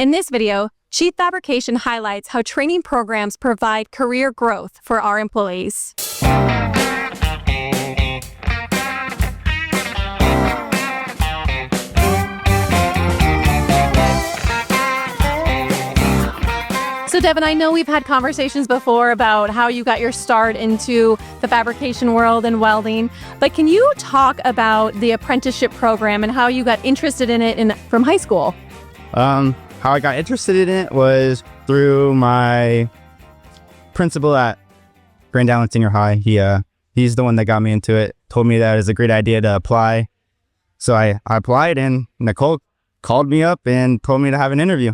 In this video, Chief Fabrication highlights how training programs provide career growth for our employees. So Devin, I know we've had conversations before about how you got your start into the fabrication world and welding, but can you talk about the apprenticeship program and how you got interested in it from high school? How I got interested in it was through my principal at Grand Island Senior High. He's the one that got me into it, told me that it was a great idea to apply. So I applied, and Nicole called me up and told me to have an interview.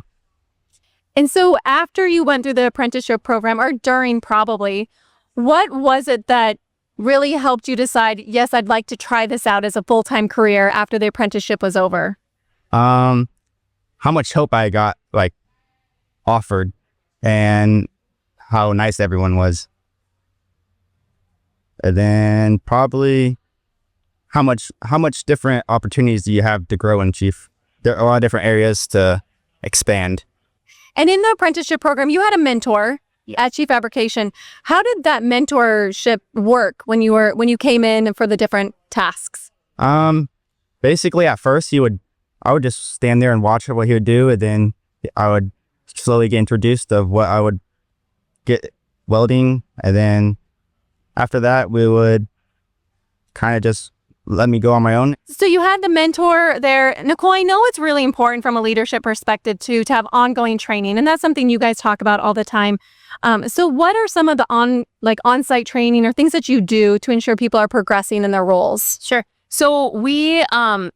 And so after you went through the apprenticeship program, or during probably, what was it that really helped you decide, yes, I'd like to try this out as a full-time career after the apprenticeship was over? How much help I got offered and how nice everyone was. And then probably how much different opportunities do you have to grow in Chief? There are a lot of different areas to expand. And in the apprenticeship program, you had a mentor at Chief Fabrication. How did that mentorship work when you came in for the different tasks? Basically at first I would just stand there and watch what he would do, and then I would slowly get introduced of what I would get welding, and then after that we would kind of just let me go on my own. So you had the mentor there. Nicole, I know it's really important from a leadership perspective to have ongoing training, and that's something you guys talk about all the time. So what are some of the on-site training or things that you do to ensure people are progressing in their roles? Sure. So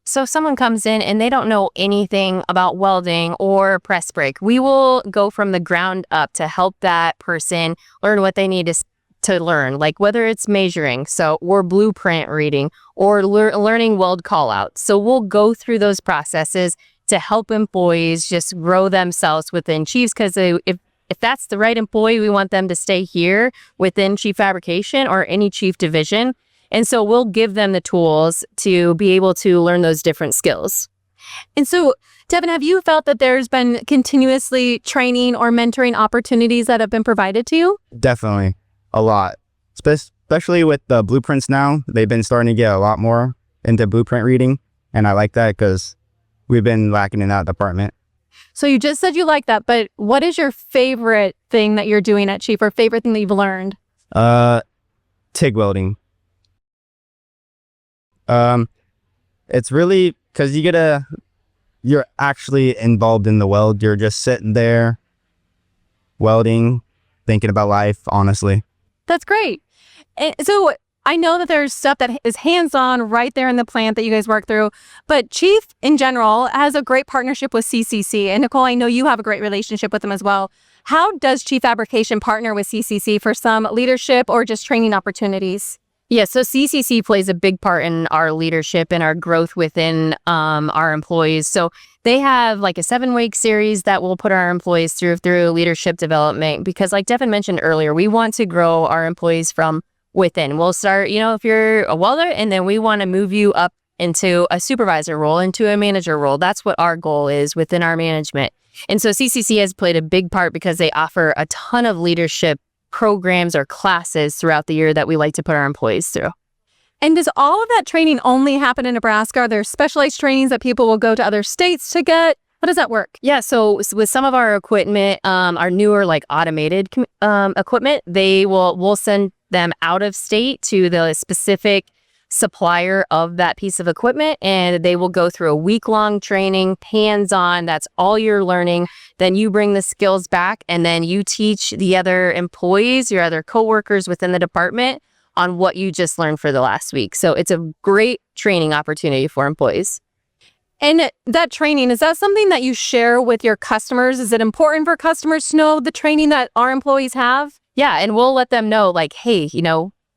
so someone comes in and they don't know anything about welding or press brake. We will go from the ground up to help that person learn what they need to learn, like whether it's measuring, or blueprint reading, or learning weld callouts. So we'll go through those processes to help employees just grow themselves within Chiefs, because if that's the right employee, we want them to stay here within Chief Fabrication or any Chief division. And so we'll give them the tools to be able to learn those different skills. And so, Devin, have you felt that there's been continuously training or mentoring opportunities that have been provided to you? Definitely, a lot. Especially with the blueprints now, they've been starting to get a lot more into blueprint reading. And I like that because we've been lacking in that department. So you just said you like that, but what is your favorite thing that you're doing at Chief, or favorite thing that you've learned? TIG welding. It's really because you're actually involved in the weld. You're just sitting there welding, thinking about life, honestly. That's great. And so I know that there's stuff that is hands-on right there in the plant that you guys work through, but Chief in general has a great partnership with CCC. And Nicole, I know you have a great relationship with them as well. How does Chief Fabrication partner with CCC for some leadership or just training opportunities? Yeah, so CCC plays a big part in our leadership and our growth within our employees. So they have like a 7-week series that we'll put our employees through leadership development, because like Devin mentioned earlier, we want to grow our employees from within. We'll start, if you're a welder, and then we want to move you up into a supervisor role, into a manager role. That's what our goal is within our management. And so CCC has played a big part because they offer a ton of leadership programs or classes throughout the year that we like to put our employees through. And does all of that training only happen in Nebraska? Are there specialized trainings that people will go to other states to get? How does that work? Yeah, so with some of our equipment, our newer automated equipment, we'll send them out of state to the specific supplier of that piece of equipment, and they will go through a week-long training, hands-on. That's all you're learning. Then you bring the skills back, and then you teach the other employees, your other coworkers within the department on what you just learned for the last week. So it's a great training opportunity for employees. And that training, is that something that you share with your customers? Is it important for customers to know the training that our employees have? Yeah, and we'll let them know, hey,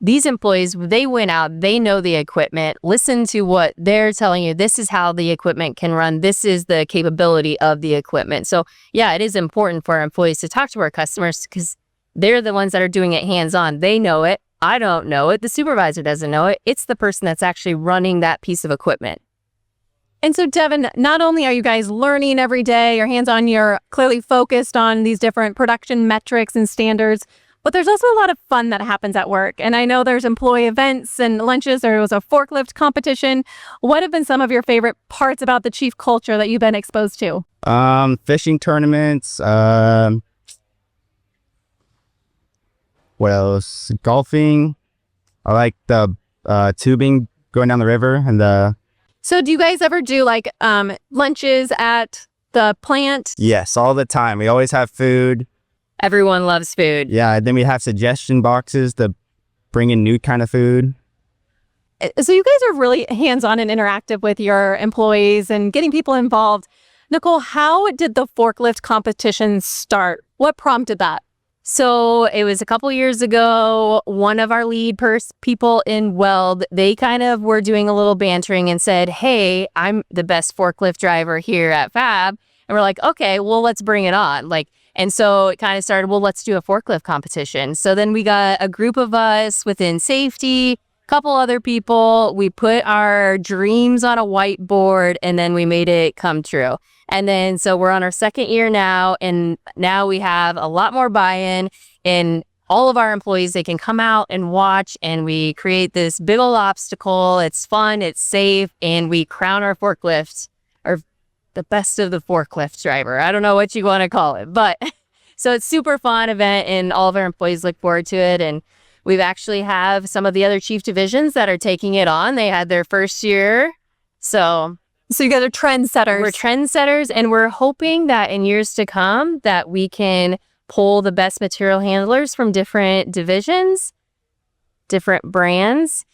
these employees, they went out, they know the equipment, listen to what they're telling you. This is how the equipment can run. This is the capability of the equipment. So yeah, it is important for our employees to talk to our customers, because they're the ones that are doing it hands-on. They know it. I don't know it. The supervisor doesn't know it. It's the person that's actually running that piece of equipment. And so, Devin, not only are you guys learning every day, you're hands-on, you're clearly focused on these different production metrics and standards, but there's also a lot of fun that happens at work. And I know there's employee events and lunches. There was a forklift competition. What have been some of your favorite parts about the Chief culture that you've been exposed to? Fishing tournaments. What else? Golfing. I like the tubing going down the river and the. So do you guys ever do like lunches at the plant? Yes, all the time. We always have food. Everyone loves food. Yeah, then we have suggestion boxes to bring in new kind of food. So you guys are really hands-on and interactive with your employees and getting people involved. Nicole, how did the forklift competition start? What prompted that? So it was a couple years ago, one of our lead people in Weld, they kind of were doing a little bantering and said, hey, I'm the best forklift driver here at Fab. And we're like, okay, well, let's bring it on. And so it kind of started, well, let's do a forklift competition. So then we got a group of us within safety, a couple other people. We put our dreams on a whiteboard and then we made it come true. And then so we're on our second year now, and now we have a lot more buy-in, and all of our employees, they can come out and watch, and we create this big old obstacle. It's fun, it's safe, and we crown our forklift, or the best of the forklift driver. I don't know what you want to call it, but so it's super fun event, and all of our employees look forward to it. And we've actually have some of the other Chief divisions that are taking it on. They had their first year, so you guys are trendsetters. We're trendsetters, and we're hoping that in years to come that we can pull the best material handlers from different divisions, different brands,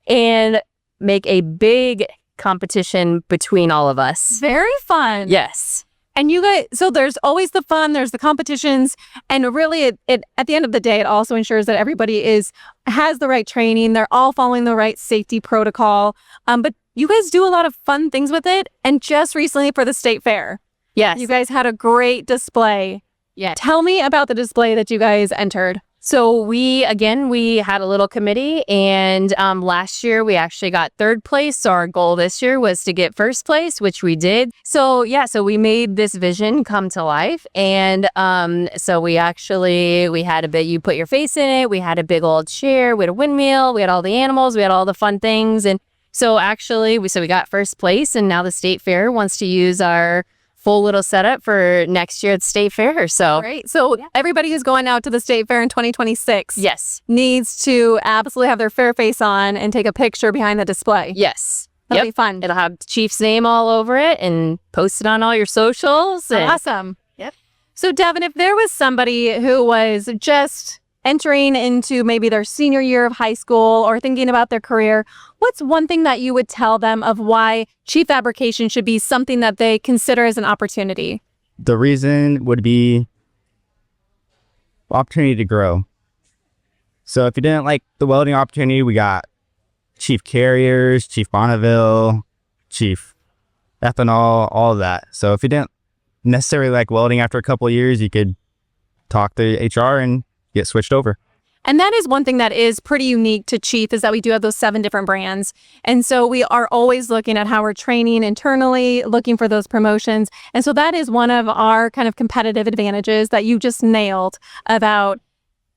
and make a big competition between all of us. Very fun. Yes. And you guys, so there's always the fun, there's the competitions, and really it at the end of the day, it also ensures that everybody has the right training, they're all following the right safety protocol. But you guys do a lot of fun things with it. And just recently for the state fair, Yes. you guys had a great display. Yeah. Tell me about the display that you guys entered. So we had a little committee, and last year we actually got third place. So our goal this year was to get first place, which we did. So so we made this vision come to life. And so we had a bit, you put your face in it. We had a big old chair, we had a windmill, we had all the animals, we had all the fun things. And so actually we got first place, and now the state fair wants to use our full little setup for next year at the state fair. So Great. So everybody who's going out to the state fair in 2026 yes. needs to absolutely have their fair face on and take a picture behind the display. Yes. That'll be fun. It'll have the Chief's name all over it and post it on all your socials. And Awesome. Yep. So Devin, if there was somebody who was just entering into maybe their senior year of high school or thinking about their career, what's one thing that you would tell them of why Chief Fabrication should be something that they consider as an opportunity? The reason would be opportunity to grow. So if you didn't like the welding opportunity, we got Chief Carriers, Chief Bonneville, Chief Ethanol, all of that. So if you didn't necessarily like welding after a couple of years, you could talk to HR and get switched over. And that is one thing that is pretty unique to Chief, is that we do have those 7 different brands. And so we are always looking at how we're training internally, looking for those promotions. And so that is one of our kind of competitive advantages that you just nailed about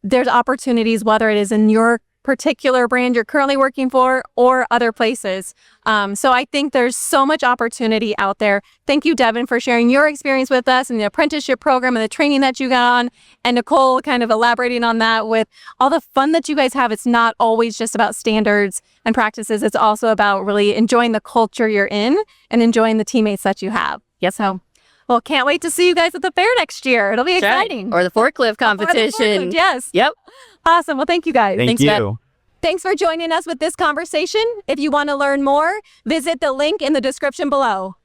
there's opportunities, whether it is in your particular brand you're currently working for or other places. So I think there's so much opportunity out there. Thank you, Devin, for sharing your experience with us and the apprenticeship program and the training that you got on. And Nicole kind of elaborating on that with all the fun that you guys have. It's not always just about standards and practices. It's also about really enjoying the culture you're in and enjoying the teammates that you have. Yes. So, well, can't wait to see you guys at the fair next year. It'll be exciting. Or the forklift Or the competition. forklift, yes. Yep. Awesome. Well, thank you guys. Thank Thanks, you. Matt. Thanks for joining us with this conversation. If you want to learn more, visit the link in the description below.